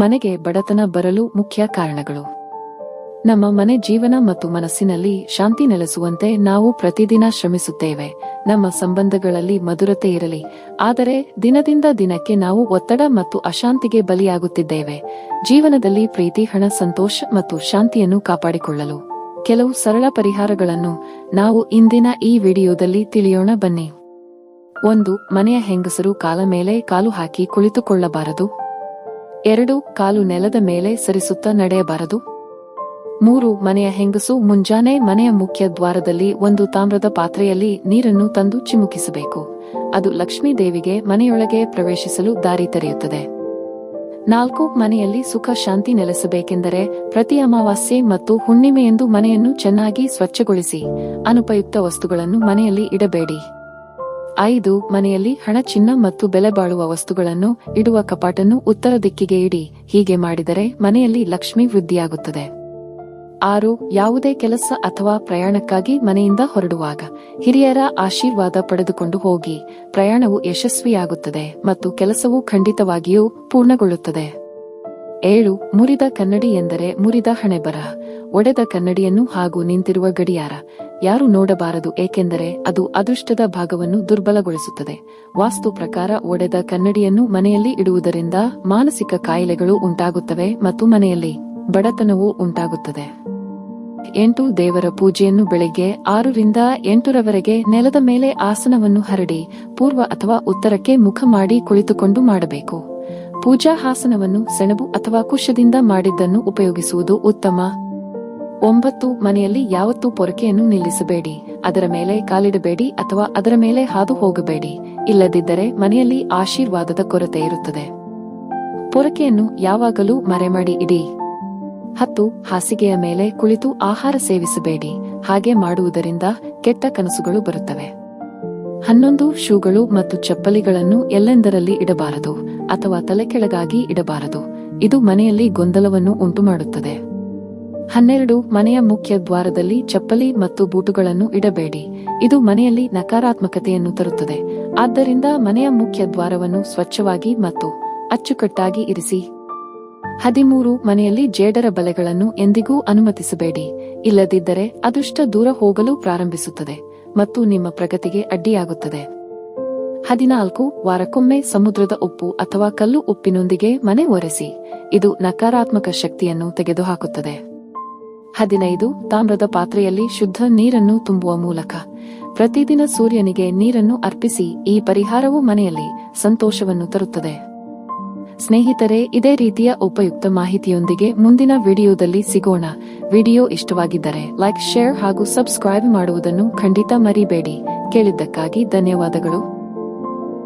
ಮನೆಗೆ ಬಡತನ ಬರಲು ಮುಖ್ಯ ಕಾರಣಗಳು. ನಮ್ಮ ಮನೆ ಜೀವನ ಮತ್ತು ಮನಸ್ಸಿನಲ್ಲಿ ಶಾಂತಿ ನೆಲೆಸುವಂತೆ ನಾವು ಪ್ರತಿದಿನ ಶ್ರಮಿಸುತ್ತೇವೆ. ನಮ್ಮ ಸಂಬಂಧಗಳಲ್ಲಿ ಮಧುರತೆ ಇರಲಿ. ಆದರೆ ದಿನದಿಂದ ದಿನಕ್ಕೆ ನಾವು ಒತ್ತಡ ಮತ್ತು ಅಶಾಂತಿಗೆ ಬಲಿಯಾಗುತ್ತಿದ್ದೇವೆ. ಜೀವನದಲ್ಲಿ ಪ್ರೀತಿ, ಹಣ, ಸಂತೋಷ ಮತ್ತು ಶಾಂತಿಯನ್ನು ಕಾಪಾಡಿಕೊಳ್ಳಲು ಕೆಲವು ಸರಳ ಪರಿಹಾರಗಳನ್ನು ನಾವು ಇಂದಿನ ಈ ವಿಡಿಯೋದಲ್ಲಿ ತಿಳಿಯೋಣ ಬನ್ನಿ. 1. ಮನೆಯ ಹೆಂಗಸರು ಕಾಲ ಮೇಲೆ ಕಾಲು ಹಾಕಿ ಕುಳಿತುಕೊಳ್ಳಬಾರದು. 2. ಕಾಲು ನೆಲದ ಮೇಲೆ ಸರಿಸುತ್ತಾ ನಡೆಯಬಾರದು. 3. ಮನೆಯ ಹೆಂಗಸು ಮುಂಜಾನೆ ಮನೆಯ ಮುಖ್ಯ ದ್ವಾರದಲ್ಲಿ ಒಂದು ತಾಮ್ರದ ಪಾತ್ರೆಯಲ್ಲಿ ನೀರನ್ನು ತಂದು ಚಿಮುಕಿಸಬೇಕು. ಅದು ಲಕ್ಷ್ಮೀ ದೇವಿಗೆ ಮನೆಯೊಳಗೆ ಪ್ರವೇಶಿಸಲು ದಾರಿ ತೆರೆಯುತ್ತದೆ. 4. ಮನೆಯಲ್ಲಿ ಸುಖ ಶಾಂತಿ ನೆಲೆಸಬೇಕೆಂದರೆ ಪ್ರತಿ ಅಮಾವಾಸ್ಯೆ ಮತ್ತು ಹುಣ್ಣಿಮೆಯಂದು ಮನೆಯನ್ನು ಚೆನ್ನಾಗಿ ಸ್ವಚ್ಛಗೊಳಿಸಿ. ಅನುಪಯುಕ್ತ ವಸ್ತುಗಳನ್ನು ಮನೆಯಲ್ಲಿ ಇಡಬೇಡಿ. 5. ಮನೆಯಲ್ಲಿ ಹಣ, ಚಿನ್ನ ಮತ್ತು ಬೆಲೆ ಬಾಳುವ ವಸ್ತುಗಳನ್ನು ಇಡುವ ಕಪಾಟನ್ನು ಉತ್ತರ ದಿಕ್ಕಿಗೆ ಇಡಿ. ಹೀಗೆ ಮಾಡಿದರೆ ಮನೆಯಲ್ಲಿ ಲಕ್ಷ್ಮಿ ವೃದ್ಧಿಯಾಗುತ್ತದೆ. 6. ಯಾವುದೇ ಕೆಲಸ ಅಥವಾ ಪ್ರಯಾಣಕ್ಕಾಗಿ ಮನೆಯಿಂದ ಹೊರಡುವಾಗ ಹಿರಿಯರ ಆಶೀರ್ವಾದ ಪಡೆದುಕೊಂಡು ಹೋಗಿ. ಪ್ರಯಾಣವು ಯಶಸ್ವಿಯಾಗುತ್ತದೆ ಮತ್ತು ಕೆಲಸವು ಖಂಡಿತವಾಗಿಯೂ ಪೂರ್ಣಗೊಳ್ಳುತ್ತದೆ. 7. ಮುರಿದ ಕನ್ನಡಿ ಎಂದರೆ ಮುರಿದ ಹಣೆಬರಹ, ಒಡೆದ ಕನ್ನಡಿಯನ್ನು ಹಾಗೂ ನಿಂತಿರುವ ಗಡಿಯಾರ ಯಾರು ನೋಡಬಾರದು, ಏಕೆಂದರೆ ಅದು ಅದೃಷ್ಟದ ಭಾಗವನ್ನು ದುರ್ಬಲಗೊಳಿಸುತ್ತದೆ. ವಾಸ್ತು ಪ್ರಕಾರ ಒಡೆದ ಕನ್ನಡಿಯನ್ನು ಮನೆಯಲ್ಲಿ ಇಡುವುದರಿಂದ ಮಾನಸಿಕ ಕಾಯಿಲೆಗಳು ಉಂಟಾಗುತ್ತವೆ ಮತ್ತು ಮನೆಯಲ್ಲಿ ಬಡತನವೂ ಉಂಟಾಗುತ್ತದೆ. 8. ದೇವರ ಪೂಜೆಯನ್ನು ಬೆಳಿಗ್ಗೆ 6 ರಿಂದ 8 ರವರೆಗೆ ನೆಲದ ಮೇಲೆ ಆಸನವನ್ನು ಹರಡಿ ಪೂರ್ವ ಅಥವಾ ಉತ್ತರಕ್ಕೆ ಮುಖ ಮಾಡಿ ಕುಳಿತುಕೊಂಡು ಮಾಡಬೇಕು. ಪೂಜಾ ಆಸನವನ್ನು ಸೆಣಬು ಅಥವಾ ಕುಶದಿಂದ ಮಾಡಿದ್ದನ್ನು ಉಪಯೋಗಿಸುವುದು ಉತ್ತಮ. 9. ಮನೆಯಲ್ಲಿ ಯಾವತ್ತೂ ಪೊರಕೆಯನ್ನು ನಿಲ್ಲಿಸಬೇಡಿ. ಅದರ ಮೇಲೆ ಕಾಲಿಡಬೇಡಿ ಅಥವಾ ಅದರ ಮೇಲೆ ಹಾದು ಹೋಗಬೇಡಿ. ಇಲ್ಲದಿದ್ದರೆ ಮನೆಯಲ್ಲಿ ಆಶೀರ್ವಾದದ ಕೊರತೆ ಇರುತ್ತದೆ. ಪೊರಕೆಯನ್ನು ಯಾವಾಗಲೂ ಮರೆಮಾಡಿ ಇಡಿ. 10. ಹಾಸಿಗೆಯ ಮೇಲೆ ಕುಳಿತು ಆಹಾರ ಸೇವಿಸಬೇಡಿ. ಹಾಗೆ ಮಾಡುವುದರಿಂದ ಕೆಟ್ಟ ಕನಸುಗಳು ಬರುತ್ತವೆ. 11. ಶೂಗಳು ಮತ್ತು ಚಪ್ಪಲಿಗಳನ್ನು ಎಲ್ಲೆಂದರಲ್ಲಿ ಇಡಬಾರದು ಅಥವಾ ತಲೆಕೆಳಗಾಗಿ ಇಡಬಾರದು. ಇದು ಮನೆಯಲ್ಲಿ ಗೊಂದಲವನ್ನು ಉಂಟುಮಾಡುತ್ತದೆ. 12. ಮನೆಯ ಮುಖ್ಯ ದ್ವಾರದಲ್ಲಿ ಚಪ್ಪಲಿ ಮತ್ತು ಬೂಟುಗಳನ್ನು ಇಡಬೇಡಿ. ಇದು ಮನೆಯಲ್ಲಿ ನಕಾರಾತ್ಮಕತೆಯನ್ನು ತರುತ್ತದೆ. ಆದ್ದರಿಂದ ಮನೆಯ ಮುಖ್ಯ ದ್ವಾರವನ್ನು ಸ್ವಚ್ಛವಾಗಿ ಮತ್ತು ಅಚ್ಚುಕಟ್ಟಾಗಿ ಇರಿಸಿ. 13. ಮನೆಯಲ್ಲಿ ಜೇಡರ ಬಲೆಗಳನ್ನು ಎಂದಿಗೂ ಅನುಮತಿಸಬೇಡಿ. ಇಲ್ಲದಿದ್ದರೆ ಅದೃಷ್ಟ ದೂರ ಹೋಗಲು ಪ್ರಾರಂಭಿಸುತ್ತದೆ ಮತ್ತು ನಿಮ್ಮ ಪ್ರಗತಿಗೆ ಅಡ್ಡಿಯಾಗುತ್ತದೆ. 14. ವಾರಕ್ಕೊಮ್ಮೆ ಸಮುದ್ರದ ಉಪ್ಪು ಅಥವಾ ಕಲ್ಲು ಉಪ್ಪಿನೊಂದಿಗೆ ಮನೆ ಒರೆಸಿ. ಇದು ನಕಾರಾತ್ಮಕ ಶಕ್ತಿಯನ್ನು ತೆಗೆದುಹಾಕುತ್ತದೆ. 15. ತಾಮ್ರದ ಪಾತ್ರೆಯಲ್ಲಿ ಶುದ್ಧ ನೀರನ್ನು ತುಂಬುವ ಮೂಲಕ ಪ್ರತಿದಿನ ಸೂರ್ಯನಿಗೆ ನೀರನ್ನು ಅರ್ಪಿಸಿ. ಈ ಪರಿಹಾರವು ಮನೆಯಲ್ಲಿ ಸಂತೋಷವನ್ನು ತರುತ್ತದೆ. ಸ್ನೇಹಿತರೆ, ಇದೇ ರೀತಿಯ ಉಪಯುಕ್ತ ಮಾಹಿತಿಯೊಂದಿಗೆ ಮುಂದಿನ ವಿಡಿಯೋದಲ್ಲಿ ಸಿಗೋಣ. ವಿಡಿಯೋ ಇಷ್ಟವಾಗಿದ್ದರೆ ಲೈಕ್, ಶೇರ್ ಹಾಗೂ ಸಬ್ಸ್ಕ್ರೈಬ್ ಮಾಡುವುದನ್ನು ಖಂಡಿತ ಮರಿಬೇಡಿ. ಕೇಳಿದ್ದಕ್ಕಾಗಿ ಧನ್ಯವಾದಗಳು.